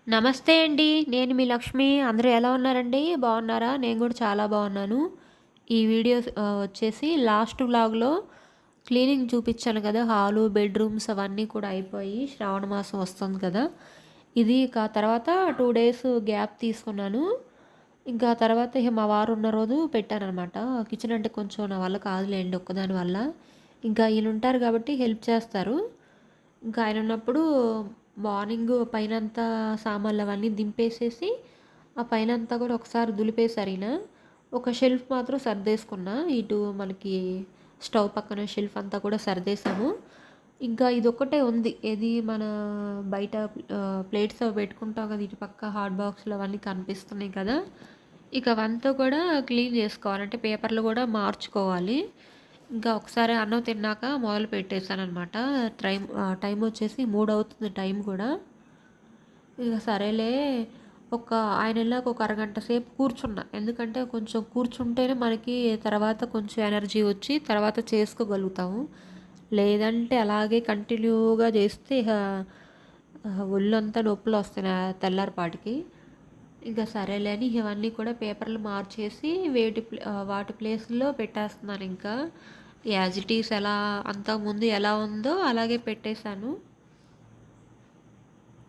నమస్తే అండి. నేను మీ లక్ష్మి. అందరూ ఎలా ఉన్నారండి? బాగున్నారా? నేను కూడా చాలా బాగున్నాను. ఈ వీడియోస్ వచ్చేసి లాస్ట్ వ్లాగ్‌లో క్లీనింగ్ చూపించాను కదా! హాలు, బెడ్‌రూమ్స్ అవన్నీ కూడా అయిపోయి శ్రావణ మాసం వస్తుంది కదా! ఇది ఇక తర్వాత 2 డేస్ గ్యాప్ తీసుకున్నాను. ఇంకా తర్వాత ఇక మా వారు ఉన్న రోజు పెట్టాననమాట. కిచెన్ అంటే కొంచెం నా వల్ల కాదులేండి ఒక్కదాని వల్ల. ఇంకా ఈయనుంటారు కాబట్టి హెల్ప్ చేస్తారు. ఇంకా ఆయన ఉన్నప్పుడు మార్నింగ్ పైనంతా సామాన్లు అవన్నీ దింపేసేసి, ఆ పైనంతా కూడా ఒకసారి దులిపేశారు ఈయన. ఒక షెల్ఫ్ మాత్రం సర్దేసుకున్నా. ఇటు మనకి స్టవ్ పక్కన షెల్ఫ్ అంతా కూడా సర్దేశాము. ఇంకా ఇదొక్కటే ఉంది. ఏది మన బయట ప్లేట్స్ అవి పెట్టుకుంటాం కదా! ఇటు పక్క హాట్ బాక్స్‌లు అవన్నీ కనిపిస్తున్నాయి కదా! ఇక అవంతా కూడా క్లీన్ చేసుకోవాలి. అంటే పేపర్లు కూడా మార్చుకోవాలి. ఇంకా ఒకసారి అన్నం తిన్నాక మొదలు పెట్టేసాననమాట. టైం వచ్చేసి 3 అవుతుంది టైం కూడా. ఇక సరేలే ఆయన వెళ్ళాక ఒక అరగంట సేపు కూర్చున్నా. ఎందుకంటే కొంచెం కూర్చుంటేనే మనకి తర్వాత కొంచెం ఎనర్జీ వచ్చి తర్వాత చేసుకోగలుగుతాము. లేదంటే అలాగే కంటిన్యూగా చేస్తే ఇక ఒళ్ళంతా నొప్పులొస్తాయి తెల్లారిపాటికి. ఇంకా సరేలే అని ఇవన్నీ కూడా పేపర్లు మార్చేసి వాటి ప్లేస్‌లో పెట్టేస్తున్నాను ఇంకా. యాజ్ ఇట్ ఈజ్ అంతకుముందు ఎలా ఉందో అలాగే పెట్టేశాను.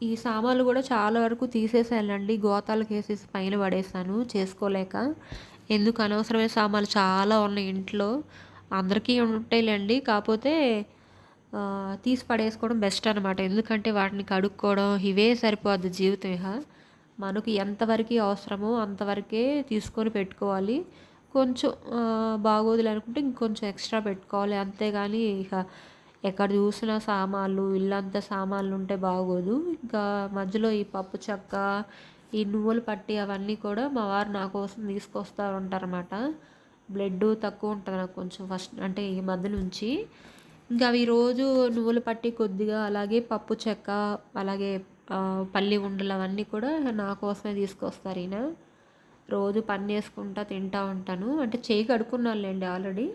ఈ సామాన్లు కూడా చాలా వరకు తీసేసానండి. గోతాలకేసేసి పైన పడేసాను చేసుకోలేక. ఎందుకు అనవసరమైన సామాన్లు చాలా ఉన్నాయి ఇంట్లో. అందరికీ ఉంటాయిలెండి. కాపోతే తీసి పడేసుకోవడం బెస్ట్ అనమాట. ఎందుకంటే వాటిని కడుక్కోవడం ఇవే సరిపోద్ది జీవితం ఇహ. మనకు ఎంతవరకి అవసరమో అంతవరకే తీసుకొని పెట్టుకోవాలి. కొంచెం బాగోదులే అనుకుంటే ఇంకొంచెం ఎక్స్ట్రా పెట్టుకోవాలి. అంతేగాని ఇక ఎక్కడ చూసినా సామాన్లు, ఇల్లంతా సామాన్లు ఉంటే బాగోదు. ఇంకా మధ్యలో ఈ పప్పు చెక్క, ఈ నువ్వుల పట్టి అవన్నీ కూడా మా వారు నా కోసం తీసుకొస్తా ఉంటారన్నమాట. బ్లడ్ తక్కువ ఉంటుంది నాకు కొంచెం ఫస్ట్ అంటే ఈ మధ్య నుంచి. ఇంకా అవి రోజు నువ్వుల పట్టి కొద్దిగా, అలాగే పప్పు చెక్క, అలాగే పల్లి ఉండలు అవన్నీ కూడా నా కోసమే తీసుకొస్తారు ఈయన. రోజు పన్నేసుకుంటా తింటా ఉంటాను. అంటే చెయ్యి కడుక్కున్నానులేండి ఆల్రెడీ.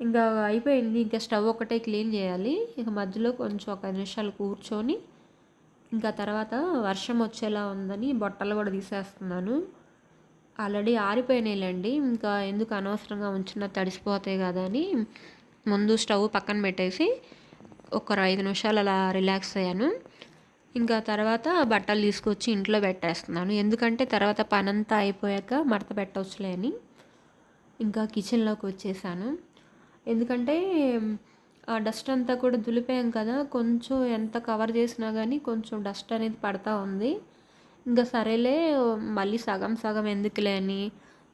ఇంకా అయిపోయింది. ఇంకా స్టవ్ ఒకటే క్లీన్ చేయాలి. ఇక మధ్యలో కొంచెం ఒక 5 నిమిషాలు కూర్చొని ఇంకా తర్వాత వర్షం వచ్చేలా ఉందని బట్టలు కూడా తీసేస్తున్నాను. ఆల్రెడీ ఆరిపోయినాయిలేండి. ఇంకా ఎందుకు అనవసరంగా ఉంచిన తడిసిపోతాయి కదా అని ముందు స్టవ్ పక్కన పెట్టేసి ఒక 5 నిమిషాలు అలా రిలాక్స్ అయ్యాను. ఇంకా తర్వాత బట్టలు తీసుకొచ్చి ఇంట్లో పెట్టేస్తున్నాను. ఎందుకంటే తర్వాత పనంతా అయిపోయాక మడత పెట్టవచ్చులే అని. ఇంకా కిచెన్లోకి వచ్చేసాను. ఎందుకంటే ఆ డస్ట్ అంతా కూడా దులిపాం కదా! కొంచెం ఎంత కవర్ చేసినా కానీ కొంచెం డస్ట్ అనేది పడతా ఉంది. ఇంకా సరేలే మళ్ళీ సగం సగం ఎందుకులే అని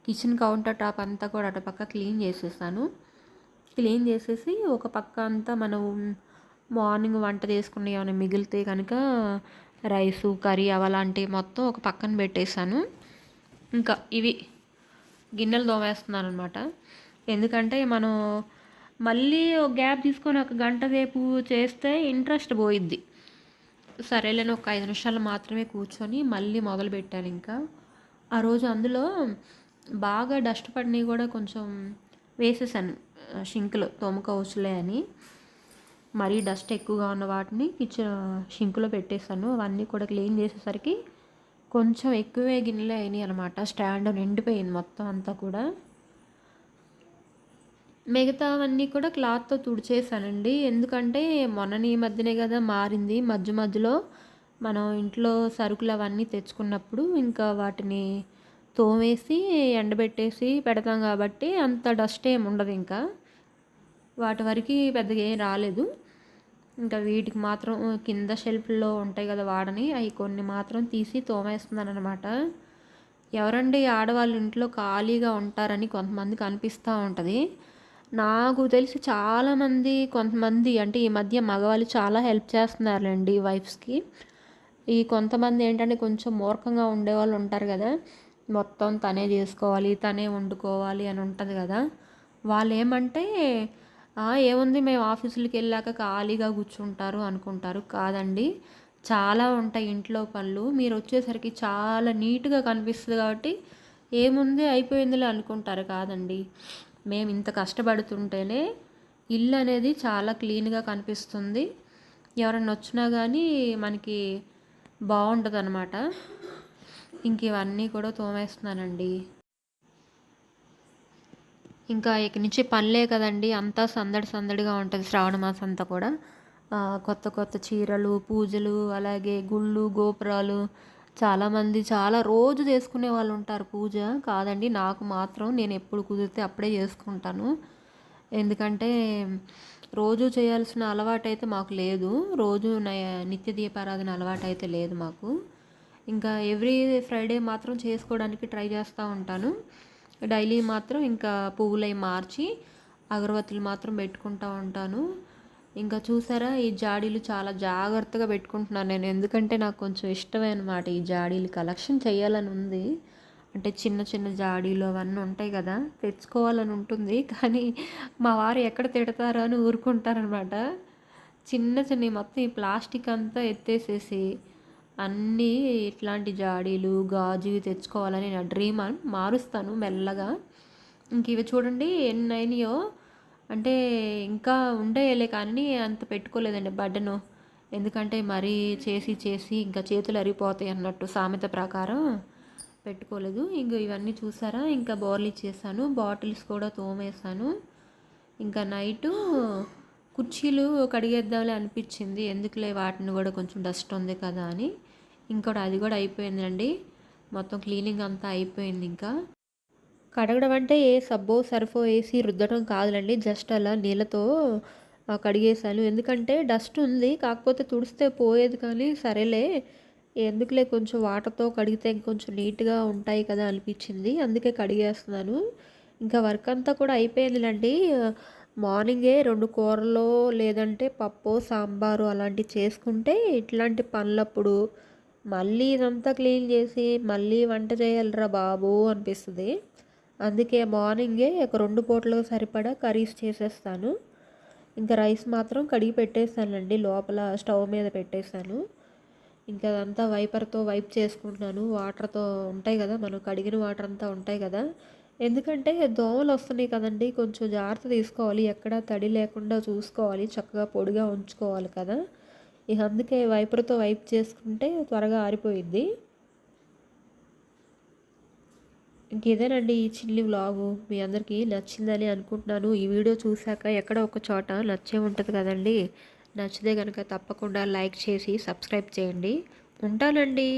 కిచెన్ కౌంటర్ టాప్ అంతా కూడా అటుపక్క క్లీన్ చేసేసాను. క్లీన్ చేసేసి ఒక పక్క అంతా మనం మార్నింగ్ వంట చేసుకుని ఏమైనా మిగిలితే కనుక రైసు, కర్రీ అవలాంటివి మొత్తం ఒక పక్కన పెట్టేశాను. ఇంకా ఇవి గిన్నెలు తోమేస్తున్నాను అనమాట. ఎందుకంటే మనం మళ్ళీ ఒక గ్యాప్ తీసుకొని ఒక గంట సేపు చేస్తే ఇంట్రెస్ట్ పోయిద్ది. సరేలేని ఒక 5 నిమిషాలు మాత్రమే కూర్చొని మళ్ళీ మొదలుపెట్టాను ఇంకా. ఆ రోజు అందులో బాగా డస్ట్ పడినవి కూడా కొంచెం వేసేసాను షింక్లో తోముకోవచ్చులే అని. మరీ డస్ట్ ఎక్కువగా ఉన్న వాటిని షింక్లో పెట్టేశాను. అవన్నీ కూడా క్లీన్ చేసేసరికి కొంచెం ఎక్కువే గిన్నెలే అయినాయి అనమాట. స్టాండ్ నిండిపోయింది మొత్తం అంతా కూడా. మిగతావన్నీ కూడా క్లాత్తో తుడిచేసానండి. ఎందుకంటే మొన్ననే ఈ మధ్యనే కదా మారింది. మధ్య మధ్యలో మనం ఇంట్లో సరుకులు అవన్నీ తెచ్చుకున్నప్పుడు ఇంకా వాటిని తోమేసి ఎండబెట్టేసి పెడతాం కాబట్టి అంత డస్ట్ ఏమి ఉండదు ఇంకా. వాటి వరకు పెద్దగా ఏం రాలేదు. ఇంకా వీటికి మాత్రం కింద షెల్ఫ్లో ఉంటాయి కదా వాడని, అవి కొన్ని మాత్రం తీసి తోమేస్తున్నాను అనమాట. ఎవరండి ఆడవాళ్ళు ఇంట్లో ఖాళీగా ఉంటారని కొంతమందికి అనిపిస్తూ ఉంటుంది. నాకు తెలిసి చాలామంది కొంతమంది అంటే ఈ మధ్య మగవాళ్ళు చాలా హెల్ప్ చేస్తున్నారులేండి వైఫ్స్కి. ఈ కొంతమంది ఏంటంటే కొంచెం మూర్ఖంగా ఉండేవాళ్ళు ఉంటారు కదా, మొత్తం తనే చేసుకోవాలి, తనే వండుకోవాలి అని ఉంటుంది కదా. వాళ్ళు ఏమంటే ఏముంది మేము ఆఫీసులకి వెళ్ళాక ఖాళీగా కూర్చుంటారు అనుకుంటారు. కాదండి, చాలా ఉంటాయి ఇంట్లో పనులు. మీరు వచ్చేసరికి చాలా నీట్గా కనిపిస్తుంది కాబట్టి ఏముంది అయిపోయిందిలే అనుకుంటారు. కాదండి, మేము ఇంత కష్టపడుతుంటేనే ఇల్లు అనేది చాలా క్లీన్గా కనిపిస్తుంది. ఎవరన్నా వచ్చినా కానీ మనకి బాగుంటుందన్నమాట. ఇంక ఇవన్నీ కూడా తోమేస్తున్నానండి. ఇంకా ఇక నుంచి పనులే కదండీ! అంతా సందడి సందడిగా ఉంటది శ్రావణ మాసం అంతా కూడా. కొత్త కొత్త చీరలు, పూజలు, అలాగే గుళ్ళు, గోపురాలు చాలామంది చాలా రోజు చేసుకునే వాళ్ళుంటారు పూజ. కాదండి, నాకు మాత్రం నేనెప్పుడు కుదిరితే అప్పుడే చేసుకుంటాను. ఎందుకంటే రోజు చేయాల్సిన అలవాటైతే మాకు లేదు. రోజు నిత్య దీపారాధన అలవాటైతే లేదు మాకు. ఇంకా ఎవ్రీ ఫ్రైడే మాత్రం చేసుకోవడానికి ట్రై చేస్తూ ఉంటాను. డైలీ మాత్రం ఇంకా పువ్వులవి మార్చి అగరబత్తులు మాత్రం పెట్టుకుంటూ ఉంటాను. ఇంకా చూసారా, ఈ జాడీలు చాలా జాగ్రత్తగా పెట్టుకుంటున్నాను నేను. ఎందుకంటే నాకు కొంచెం ఇష్టమే అనమాట ఈ జాడీలు కలెక్షన్ చేయాలని ఉంది. అంటే చిన్న చిన్న జాడీలు అవన్నీ ఉంటాయి కదా, తెచ్చుకోవాలని ఉంటుంది. కానీ మా వారు ఎక్కడ తిడతారో అని ఊరుకుంటారనమాట. చిన్న చిన్నవి మొత్తం ఈ ప్లాస్టిక్ అంతా ఎత్తేసేసి అన్నీ ఇట్లాంటి జాడీలు, గాజువి తెచ్చుకోవాలని నా డ్రీమ్ అని మారుస్తాను మెల్లగా. ఇంక ఇవి చూడండి ఎన్ని అయినాయో. అంటే ఇంకా ఉండేయలే కానీ అంత పెట్టుకోలేదండి బర్డెను. ఎందుకంటే మరీ చేసి చేసి ఇంకా చేతులు అరిగిపోతాయి అన్నట్టు సామెత ప్రకారం పెట్టుకోలేదు. ఇంక ఇవన్నీ చూసారా, ఇంకా బోర్లు ఇచ్చేసాను, బాటిల్స్ కూడా తోమేసాను. ఇంకా నైటు కుర్చీలు కడిగేద్దాంలే అనిపించింది, ఎందుకులే వాటిని కూడా కొంచెం డస్ట్ ఉంది కదా అని. ఇంకోటి అది కూడా అయిపోయిందండి, మొత్తం క్లీనింగ్ అంతా అయిపోయింది. ఇంకా కడగడం అంటే ఏ సబ్బో సర్ఫో వేసి రుద్దడం కాదులండి, జస్ట్ అలా నీళ్ళతో కడిగేసాను. ఎందుకంటే డస్ట్ ఉంది, కాకపోతే తుడిస్తే పోయేది కానీ సరేలే ఎందుకులే కొంచెం వాటర్తో కడిగితే ఇంకొంచెం నీట్గా ఉంటాయి కదా అనిపించింది, అందుకే కడిగేస్తున్నాను. ఇంకా వర్క్ అంతా కూడా అయిపోయిందిలేండి. మార్నింగే 2 కూరలు లేదంటే పప్పు సాంబారు అలాంటివి చేసుకుంటే ఇట్లాంటి పనులప్పుడు మళ్ళీ ఇదంతా క్లీన్ చేసి మళ్ళీ వంట చేయాలిరా బాబు అనిపిస్తుంది. అందుకే మార్నింగే ఒక 2 పూటలకు సరిపడా కర్రీస్ చేసేస్తాను. ఇంకా రైస్ మాత్రం కడిగి పెట్టేస్తానండి, లోపల స్టవ్ మీద పెట్టేశాను. ఇంకా అదంతా వైపర్తో వైప్ చేసుకుంటున్నాను. వాటర్తో ఉంటాయి కదా, మనం కడిగిన వాటర్ అంతా ఉంటాయి కదా. ఎందుకంటే దోమలు వస్తున్నాయి కదండి, కొంచెం జాగ్రత్త తీసుకోవాలి, ఎక్కడ తడి లేకుండా చూసుకోవాలి, చక్కగా పొడిగా ఉంచుకోవాలి కదా. ఇక అందుకే వైపర్తో వైప్ చేసుకుంటే త్వరగా ఆరిపోయిద్ది. ఇంక ఇదేనండి ఈ చిన్ని వ్లాగు. మీ అందరికీ నచ్చిందని అనుకుంటున్నాను. ఈ వీడియో చూశాక ఎక్కడో ఒక చోట నచ్చే ఉంటుంది కదండి. నచ్చితే కనుక తప్పకుండా లైక్ చేసి సబ్స్క్రైబ్ చేయండి. ఉంటానండి.